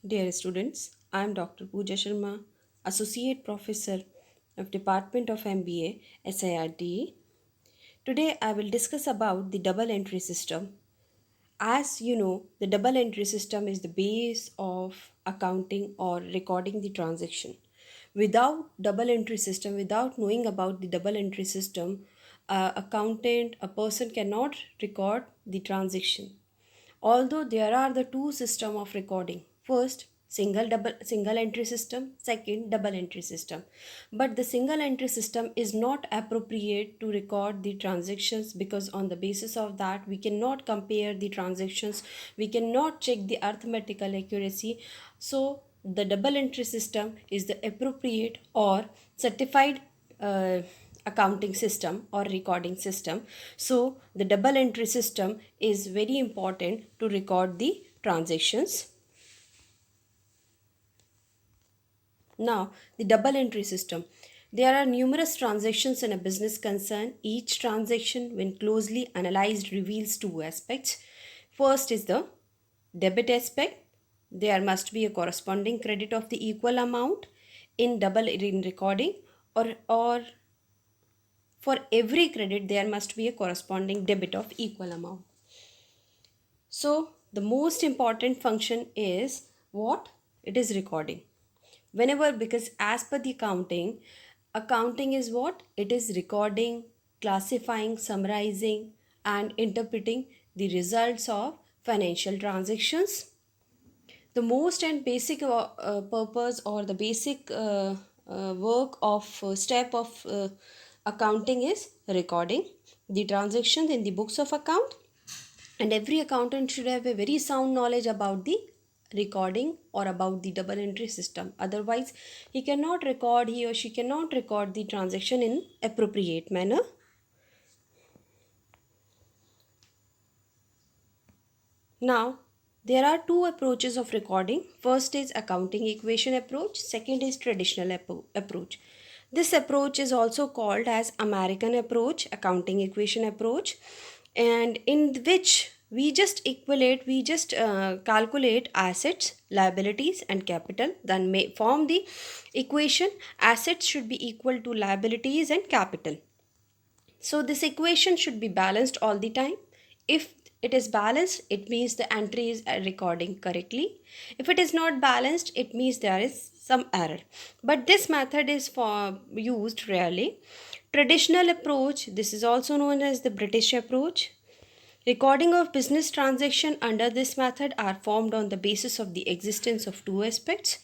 Dear students, I am Dr. Pooja Sharma, Associate Professor of Department of MBA SIRTE. Today I will discuss about the double entry system. As you know, the double entry system is the base of accounting or recording the transaction. Without double entry system, without knowing about the double entry system, accountant, a person cannot record the transaction. Although there are the two system of recording. First, single entry system, second double entry system. But the single entry system is not appropriate to record the transactions, because on the basis of that we cannot compare the transactions, we cannot check the arithmetical accuracy. So the double entry system is the appropriate or certified uh, accounting system or recording system. So the double entry system is very important to record the transactions. Now, the double entry system. There are numerous transactions in a business concern. Each transaction, when closely analyzed, reveals two aspects. First is the debit aspect. There must be a corresponding credit of the equal amount in recording, or for every credit there must be a corresponding debit of equal amount. So the most important function is what? It is recording. Whenever, because as per the accounting is what? It is recording, classifying, summarizing and interpreting the results of financial transactions. The most and basic purpose, or the basic work of step of accounting is recording the transactions in the books of account. And every accountant should have a very sound knowledge about the recording or about the double entry system. Otherwise he or she cannot record the transaction in appropriate manner. Now, there are two approaches of recording. First is accounting equation approach, second is traditional approach. This approach is also called as American approach, accounting equation approach, and in which we just calculate assets, liabilities and capital, then may form the equation. Assets should be equal to liabilities and capital. So this equation should be balanced all the time. If it is balanced, it means the entry is recording correctly. If it is not balanced, it means there is some error. But this method is used rarely. Traditional approach, this is also known as the British approach. Recording of business transaction under this method are formed on the basis of the existence of two aspects,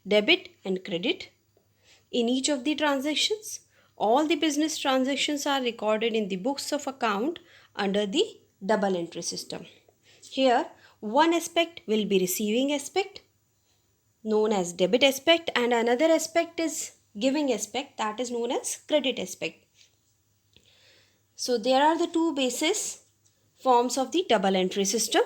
debit and credit. In each of the transactions, all the business transactions are recorded in the books of account under the double entry system. Here, one aspect will be receiving aspect, known as debit aspect, and another aspect is giving aspect, that is known as credit aspect. So there are the two basis forms of the double entry system.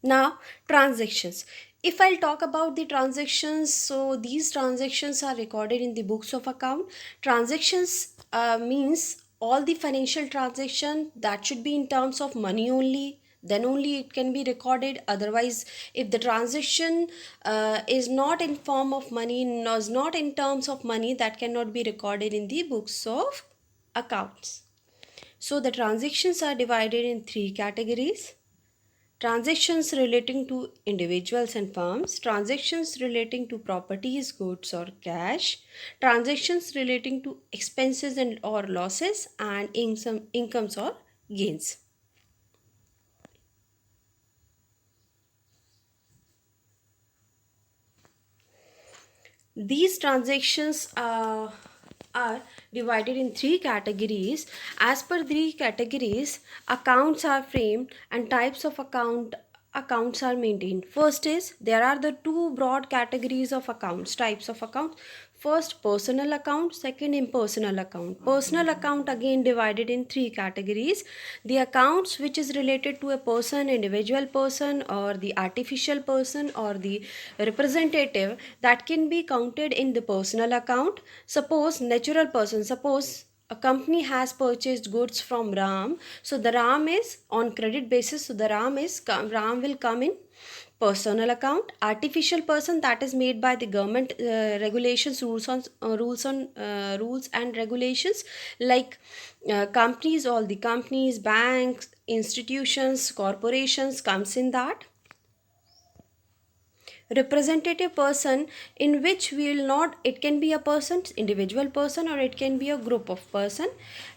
Now, transactions. If I'll talk about the transactions, so these transactions are recorded in the books of account. Transactions means all the financial transaction that should be in terms of money only, then only it can be recorded. Otherwise, if the transaction is not in form of money, is not in terms of money, that cannot be recorded in the books of accounts. So the transactions are divided in three categories. Transactions relating to individuals and firms, transactions relating to properties, goods or cash, transactions relating to expenses and or losses, and incomes or gains. These transactions are divided in three categories. As per three categories, accounts are framed and types of accounts are maintained. First is, there are the two broad categories of accounts, types of accounts. First, personal account, second, impersonal account. Personal account again divided in three categories. The accounts which is related to a person, individual person, or the artificial person, or the representative, that can be counted in the personal account. Suppose natural person, suppose a company has purchased goods from Ram, so the Ram is on credit basis, so the Ram will come in Personal account, artificial person, that is made by the government regulations, rules and regulations, like companies, all the companies, banks, institutions, corporations comes in that. Representative person, in which we will not, it can be a person, individual person, or it can be a group of person.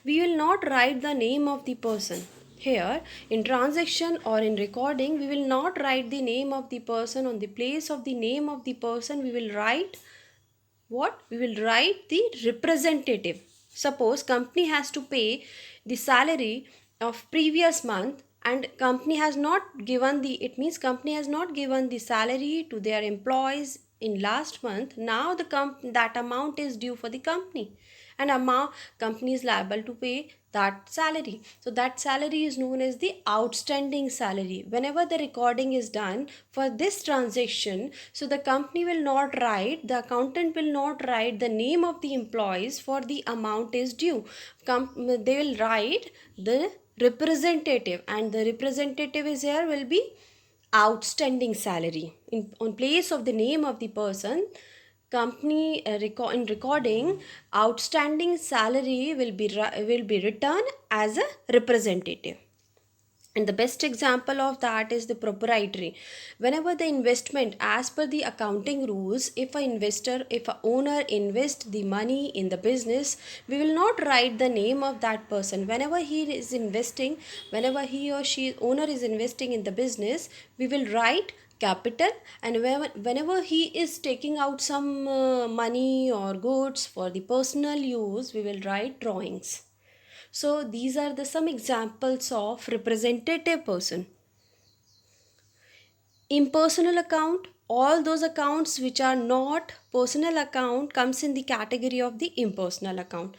We will not write the name of the person here in transaction or in recording. We will not write the name of the person. On the place of the name of the person, we will write what? We will write the representative. Suppose company has to pay the salary of previous month, and company has not given the, it means company has not given the salary to their employees in last month. Now the that amount is due for the company, and amount company is liable to pay that salary. So that salary is known as the outstanding salary. Whenever the recording is done for this transaction, so the company will not write, the accountant will not write the name of the employees for the amount is due. They will write the representative, and the representative is here will be outstanding salary. On place of the name of the person, company in recording, outstanding salary will be written as a representative. And the best example of that is the proprietary. Whenever the investment, as per the accounting rules, if a owner invest the money in the business, we will not write the name of that person. Whenever he is investing, whenever he or she owner is investing in the business, we will write capital. And whenever he is taking out some money or goods for the personal use, we will write drawings. So these are the some examples of representative person. Impersonal account, all those accounts which are not personal account comes in the category of the impersonal account.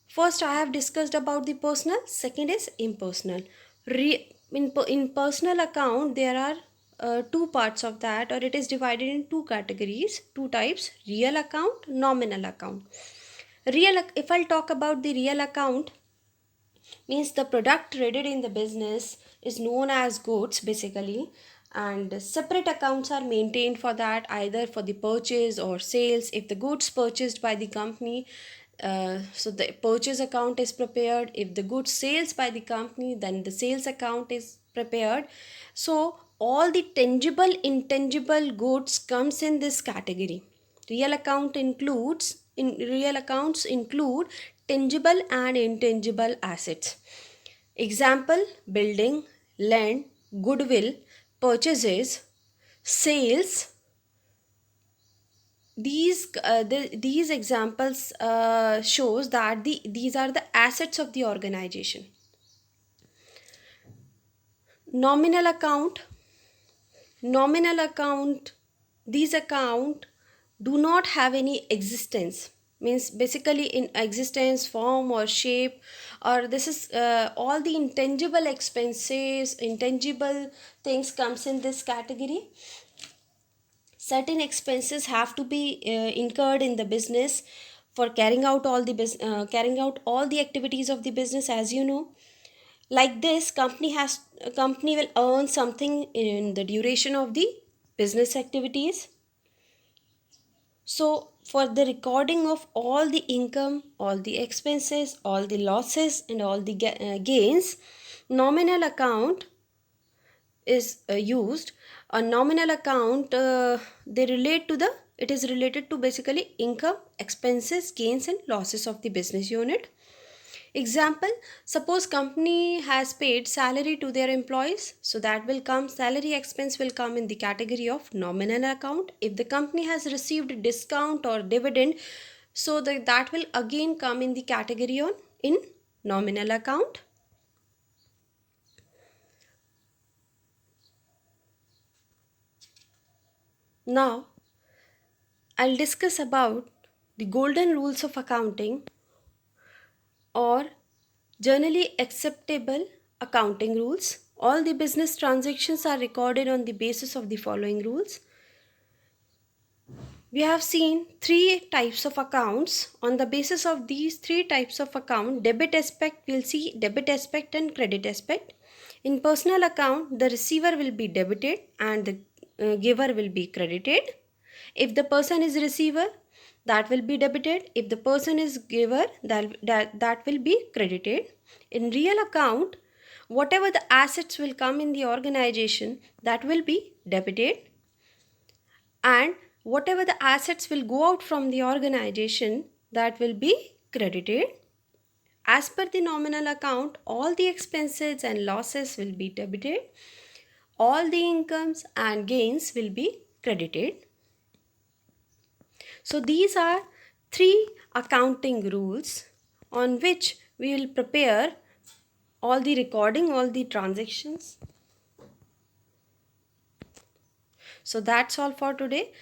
First I have discussed about the personal, second is impersonal. In personal account there are two parts of that, or it is divided in two categories, two types: real account, nominal account. If I'll talk about the real account, means the product traded in the business is known as goods basically, and separate accounts are maintained for that, either for the purchase or sales. If the goods purchased by the company, so the purchase account is prepared. If the goods sales by the company, then the sales account is prepared. So all the tangible intangible goods comes in this category. Real accounts include tangible and intangible assets. Example: building, land, goodwill, purchases, sales. These examples shows that these are the assets of the organization. Nominal account. These account do not have any existence, means basically in existence, form or shape, or this is all the intangible expenses, intangible things comes in this category. Certain expenses have to be incurred in the business for carrying out all the activities of the business, as you know. Like this, company will earn something in the duration of the business activities. So for the recording of all the income, all the expenses, all the losses, and all the gains, nominal account is used. A nominal account, it is related to basically income, expenses, gains and losses of the business unit. Example: suppose company has paid salary to their employees, so that will come, salary expense will come in the category of nominal account. If the company has received discount or dividend, so that will again come in the category in nominal account. Now I'll discuss about the golden rules of accounting, or generally acceptable accounting rules. All the business transactions are recorded on the basis of the following rules. We have seen three types of accounts. On the basis of these three types of account, debit aspect, we'll see debit aspect and credit aspect. In personal account, the receiver will be debited and the giver will be credited. If the person is receiver, that will be debited. If the person is giver, that will be credited. In real account, whatever the assets will come in the organization, that will be debited, and whatever the assets will go out from the organization, that will be credited. As per the nominal account, all the expenses and losses will be debited, all the incomes and gains will be credited. So these are three accounting rules on which we will prepare all the recording, all the transactions. So that's all for today.